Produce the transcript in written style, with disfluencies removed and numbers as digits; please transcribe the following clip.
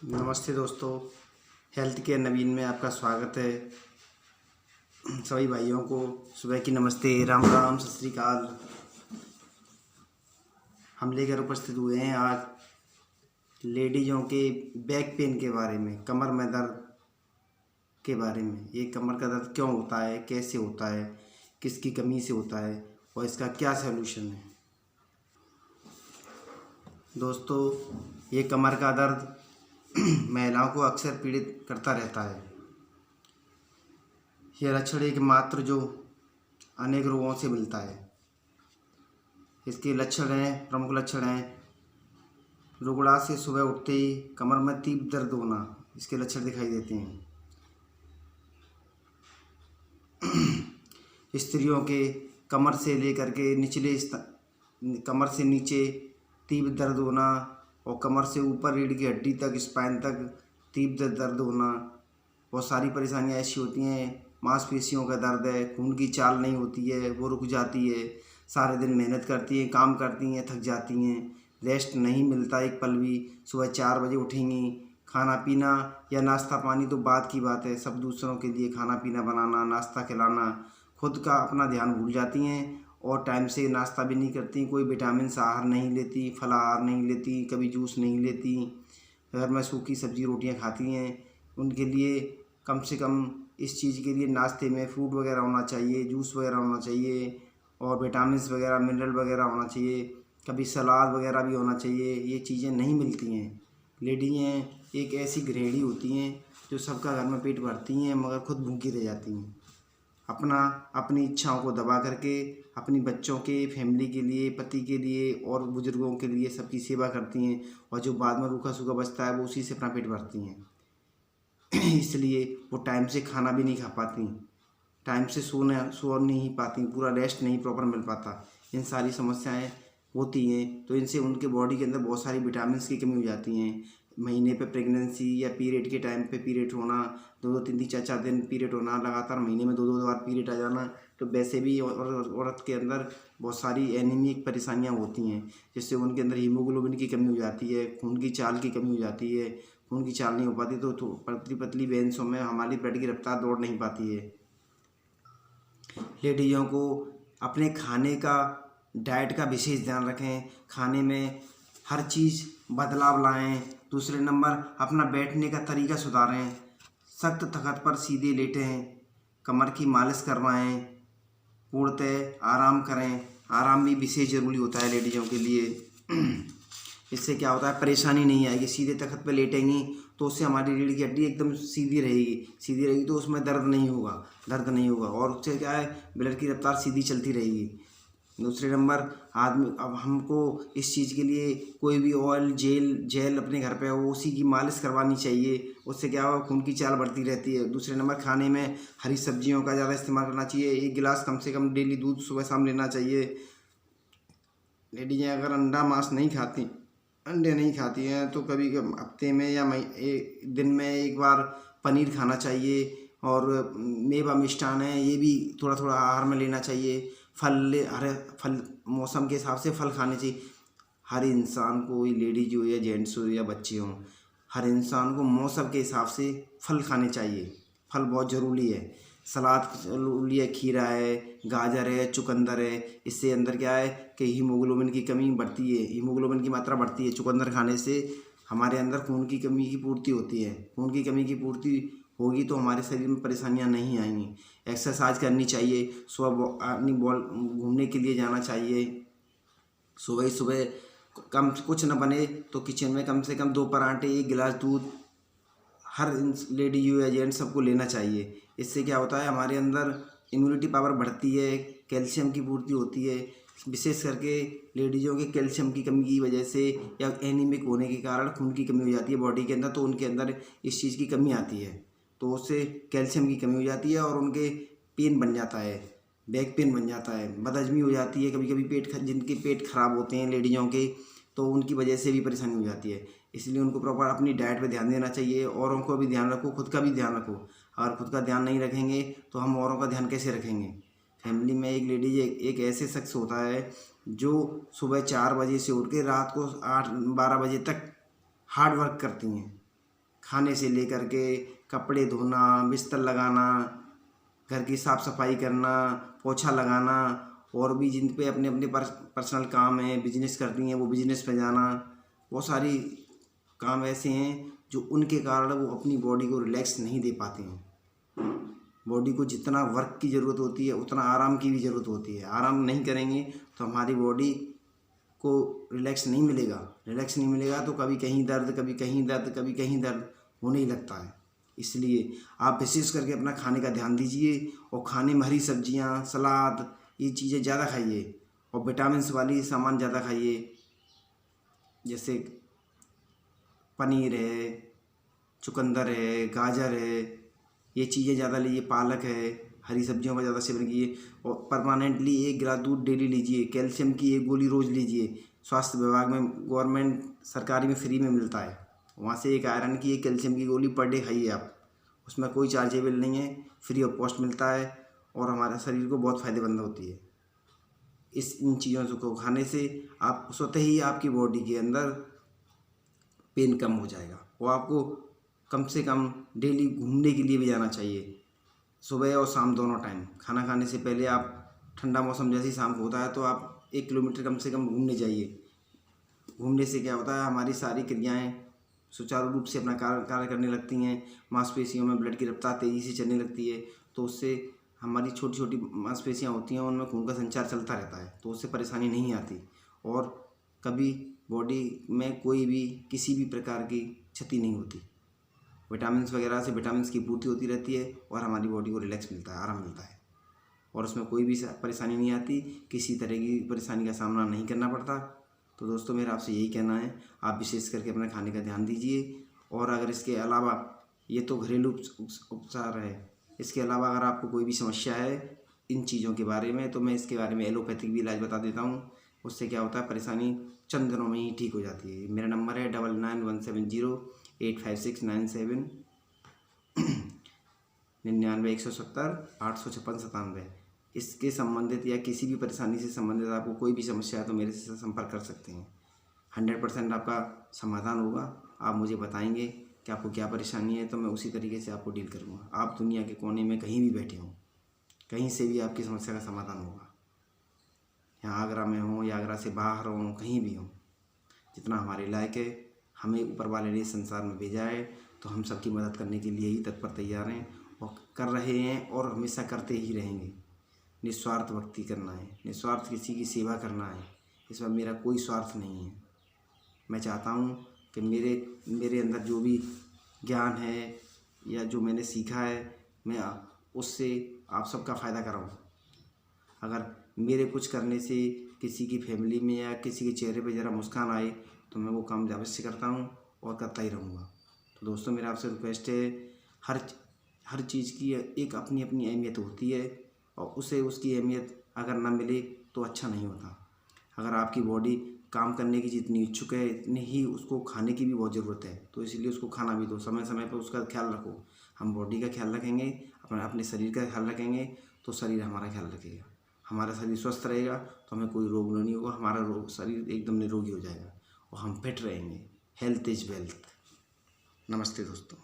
नमस्ते दोस्तों, health care नवीन में आपका स्वागत है। सभी भाइयों को सुबह की नमस्ते, राम राम, सत श्री अकाल। हम लेकर उपस्थित हुए हैं आज लेडीज़ों के बैक पेन के बारे में, कमर में दर्द के बारे में। ये कमर का दर्द क्यों होता है, कैसे होता है, किसकी कमी से होता है और इसका क्या सलूशन है। दोस्तों, ये कमर का दर्द महिलाओं को अक्सर पीड़ित करता रहता है। यह लक्षण एकमात्र जो अनेक रोगों से मिलता है। इसके लक्षण हैं, प्रमुख लक्षण हैं, रुगड़ा से सुबह उठते ही कमर में तीव्र दर्द होना, इसके लक्षण दिखाई देते हैं। स्त्रियों के कमर से लेकर के कमर से नीचे तीव्र दर्द होना और कमर से ऊपर रीढ़ की हड्डी तक, स्पाइन तक तीव्र दर्द होना। बहुत सारी परेशानियां ऐसी होती हैं। मांसपेशियों का दर्द है, खून की चाल नहीं होती है, वो रुक जाती है। सारे दिन मेहनत करती हैं, काम करती हैं, थक जाती हैं, रेस्ट नहीं मिलता एक पल भी। सुबह 4 बजे उठेंगी, खाना पीना या नाश्ता पानी तो बात की बात है, सब दूसरों के लिए खाना पीना बनाना, नाश्ता खिलाना, खुद का अपना ध्यान भूल जाती हैं और टाइम से नाश्ता भी नहीं करती। कोई विटामिन आहार नहीं लेती, फल आहार नहीं लेती, कभी जूस नहीं लेती। घर में सूखी सब्जी रोटियां खाती हैं। उनके लिए कम से कम इस चीज़ के लिए नाश्ते में फ्रूट वगैरह होना चाहिए, जूस वगैरह होना चाहिए और विटामिन्स वगैरह, मिनरल वगैरह होना चाहिए। कभी सलाद वगैरह भी होना चाहिए। ये चीज़ें नहीं मिलती हैं। लेडीज़ें एक ऐसी गृहिणी होती हैं जो सबका घर में पेट भरती हैं मगर खुद भूखी रह जाती हैं। अपनी इच्छाओं को दबा करके अपनी बच्चों के, फैमिली के लिए, पति के लिए और बुजुर्गों के लिए सबकी सेवा करती हैं और जो बाद में रूखा सूखा बचता है वो उसी से अपना पेट भरती हैं। इसलिए वो टाइम से खाना भी नहीं खा पाती, टाइम से सो नहीं पाती, पूरा रेस्ट नहीं प्रॉपर मिल पाता। इन सारी समस्याएं होती हैं तो इनसे उनके बॉडी के अंदर बहुत सारी विटामिन की कमी हो जाती हैं। महीने पे प्रेगनेंसी या पीरियड के टाइम पे पीरियड होना, 2-2, 3-3, 4-4 दिन पीरियड होना, लगातार महीने में 2-2 बार पीरियड आ जाना, तो वैसे भी औरत के अंदर बहुत सारी एनीमिक परेशानियां होती हैं जिससे उनके अंदर हीमोग्लोबिन की कमी हो जाती है, खून की चाल की कमी हो जाती है। खून की चाल नहीं हो पाती तो पतली पतली वेंसों में हमारी ब्लड की रफ्तार दौड़ नहीं पाती है। लेडीज़ों को अपने खाने का, डाइट का विशेष ध्यान रखें। खाने में हर चीज़ बदलाव लाएं। दूसरे नंबर, अपना बैठने का तरीका सुधारें। सख्त तख्त पर सीधे लेटें, कमर की मालिश करवाएं, पूर्णतः आराम करें। आराम भी विशेष ज़रूरी होता है लेडीज़ों के लिए। इससे क्या होता है, परेशानी नहीं आएगी। सीधे तख्त पर लेटेंगी तो उससे हमारी रीढ़ की हड्डी एकदम सीधी रहेगी तो उसमें दर्द नहीं होगा और उससे क्या है, ब्लड की रफ्तार सीधी चलती रहेगी। दूसरे नंबर, अब हमको इस चीज़ के लिए कोई भी ऑयल, जेल अपने घर पे हो उसी की मालिश करवानी चाहिए। उससे क्या होगा, खून की चाल बढ़ती रहती है। दूसरे नंबर, खाने में हरी सब्जियों का ज़्यादा इस्तेमाल करना चाहिए। 1 गिलास कम से कम डेली दूध सुबह शाम लेना चाहिए। लेडीज़ें अगर अंडे नहीं खाती हैं तो कभी हफ्ते में या दिन में 1 बार पनीर खाना चाहिए और मेवा मिष्ठान है ये भी थोड़ा थोड़ा आहार में लेना चाहिए। हरे फल मौसम के हिसाब से फल खाने चाहिए। हर इंसान को, लेडीज हो या जेंट्स हो या बच्चे हों, हर इंसान को मौसम के हिसाब से फल खाने चाहिए। फल बहुत ज़रूरी है। सलाद लिए, खीरा है, गाजर है, चुकंदर है। इससे अंदर क्या है कि हीमोग्लोबिन की कमी बढ़ती है, हीमोग्लोबिन की मात्रा बढ़ती है। चुकंदर खाने से हमारे अंदर खून की कमी की पूर्ति होती है। खून की कमी की पूर्ति होगी तो हमारे शरीर में परेशानियां नहीं आएंगी। एक्सरसाइज करनी चाहिए, सुबह अपनी बॉल घूमने के लिए जाना चाहिए। सुबह ही सुबह कम कुछ न बने तो किचन में कम से कम 2 पराठे, 1 गिलास दूध हर लेडी हो या जेंट्स सबको लेना चाहिए। इससे क्या होता है, हमारे अंदर इम्यूनिटी पावर बढ़ती है, कैल्शियम की पूर्ति होती है। विशेष करके लेडीज़ों के कैल्शियम की कमी की वजह से या एनीमिक होने के कारण खून की कमी हो जाती है बॉडी के अंदर, तो उनके अंदर इस चीज़ की कमी आती है तो उससे कैल्शियम की कमी हो जाती है और उनके पेन बन जाता है, बैक पेन बन जाता है, बदहजमी हो जाती है। कभी कभी जिनके पेट खराब होते हैं लेडीज़ों के, तो उनकी वजह से भी परेशानी हो जाती है। इसलिए उनको प्रॉपर अपनी डाइट पे ध्यान देना चाहिए। औरों को भी ध्यान रखो, खुद का भी ध्यान रखो। अगर खुद का ध्यान नहीं रखेंगे तो हम औरों का ध्यान कैसे रखेंगे। फैमिली में एक लेडीज एक ऐसे शख्स होता है जो सुबह 4 बजे से उठ के रात को 8-12 बजे तक हार्ड वर्क करती हैं। खाने से लेकर के कपड़े धोना, बिस्तर लगाना, घर की साफ़ सफाई करना, पोछा लगाना, और भी जिन पे अपने अपने पर्सनल काम है, बिजनेस करती हैं वो बिजनेस पे जाना, बहुत सारी काम ऐसे हैं जो उनके कारण वो अपनी बॉडी को रिलैक्स नहीं दे पाते हैं। बॉडी को जितना वर्क की ज़रूरत होती है उतना आराम की भी ज़रूरत होती है। आराम नहीं करेंगे तो हमारी बॉडी को रिलैक्स नहीं मिलेगा। रिलैक्स नहीं मिलेगा तो कभी कहीं दर्द, कभी कहीं दर्द, कभी कहीं दर्द होने ही लगता है। इसलिए आप विशेष करके अपना खाने का ध्यान दीजिए और खाने में हरी सब्जियाँ, सलाद, ये चीज़ें ज़्यादा खाइए और विटामिन्स वाली सामान ज़्यादा खाइए, जैसे पनीर है, चुकंदर है, गाजर है, ये चीज़ें ज़्यादा लीजिए, पालक है, हरी सब्जियों का ज़्यादा सेवन कीजिए और परमानेंटली 1 गिलास दूध डेली लीजिए। कैल्शियम की 1 गोली रोज़ लीजिए। स्वास्थ्य विभाग में, गवर्नमेंट सरकारी में फ्री में मिलता है, वहाँ से एक आयरन की 1 कैल्शियम की गोली पर डे खाइए आप। उसमें कोई चार्जेबल नहीं है, फ्री ऑफ कॉस्ट मिलता है और हमारे शरीर को बहुत फ़ायदेमंद होती है। इन चीज़ों को खाने से आप स्वतः ही आपकी बॉडी के अंदर पेन कम हो जाएगा। और आपको कम से कम डेली घूमने के लिए भी जाना चाहिए, सुबह और शाम दोनों टाइम। खाना खाने से पहले आप, ठंडा मौसम जैसे ही शाम को होता है तो आप 1 किलोमीटर कम से कम घूमने जाइए। घूमने से क्या होता है, हमारी सारी क्रियाएं सुचारू रूप से अपना कार्य करने लगती हैं। मांसपेशियों में ब्लड की रफ्तार तेज़ी से चलने लगती है, तो उससे हमारी छोटी छोटी मांसपेशियाँ होती हैं, उनमें खून का संचार चलता रहता है, तो उससे परेशानी नहीं आती और कभी बॉडी में कोई भी किसी भी प्रकार की क्षति नहीं होती। विटामिन्स वगैरह से विटामिन्स की पूर्ति होती रहती है और हमारी बॉडी को रिलैक्स मिलता है, आराम मिलता है और उसमें कोई भी परेशानी नहीं आती, किसी तरह की परेशानी का सामना नहीं करना पड़ता। तो दोस्तों, मेरा आपसे यही कहना है, आप विशेष करके अपने खाने का ध्यान दीजिए। और अगर इसके अलावा, ये तो घरेलू उपचार है, इसके अलावा अगर आपको कोई भी समस्या है इन चीज़ों के बारे में, तो मैं इसके बारे में एलोपैथिक भी इलाज बता देता हूँ। उससे क्या होता है, परेशानी चंद दिनों में ही ठीक हो जाती है। मेरा नंबर है 9917085697 9917085697। इसके संबंधित या किसी भी परेशानी से संबंधित आपको कोई भी समस्या है तो मेरे से संपर्क कर सकते हैं। 100% आपका समाधान होगा। आप मुझे बताएंगे कि आपको क्या परेशानी है, तो मैं उसी तरीके से आपको डील करूँगा। आप दुनिया के कोने में कहीं भी बैठे हों, कहीं से भी आपकी समस्या का समाधान होगा। यहाँ आगरा में हो या आगरा से बाहर हो, कहीं भी हो, जितना हमारे लायक है, हमें ऊपर वाले ने संसार में भेजा है, तो हम सबकी मदद करने के लिए ही तत्पर तैयार हैं और कर रहे हैं और हमेशा करते ही रहेंगे। निस्वार्थ भक्ति करना है, निस्वार्थ किसी की सेवा करना है, इसमें मेरा कोई स्वार्थ नहीं है। मैं चाहता हूँ कि मेरे अंदर जो भी ज्ञान है या जो मैंने सीखा है, मैं उससे आप सबका फ़ायदा कराऊँ। अगर मेरे कुछ करने से किसी की फैमिली में या किसी के चेहरे पे ज़रा मुस्कान आए तो मैं वो काम अवश्य करता हूँ और करता ही रहूँगा। तो दोस्तों, मेरा आपसे रिक्वेस्ट है, हर चीज़ की एक अपनी अपनी अहमियत होती है और उसे उसकी अहमियत अगर ना मिले तो अच्छा नहीं होता। अगर आपकी बॉडी काम करने की जितनी इच्छुक है, इतनी ही उसको खाने की भी बहुत ज़रूरत है, तो इसलिए उसको खाना भी दो, समय समय पर उसका ख्याल रखो। हम बॉडी का ख्याल रखेंगे, अपने शरीर का ख्याल रखेंगे, तो शरीर हमारा ख्याल रखेगा। हमारा शरीर स्वस्थ रहेगा तो हमें कोई रोग नहीं होगा, हमारा शरीर एकदम निरोगी हो जाएगा और हम फिट रहेंगे। Health is wealth. नमस्ते दोस्तों।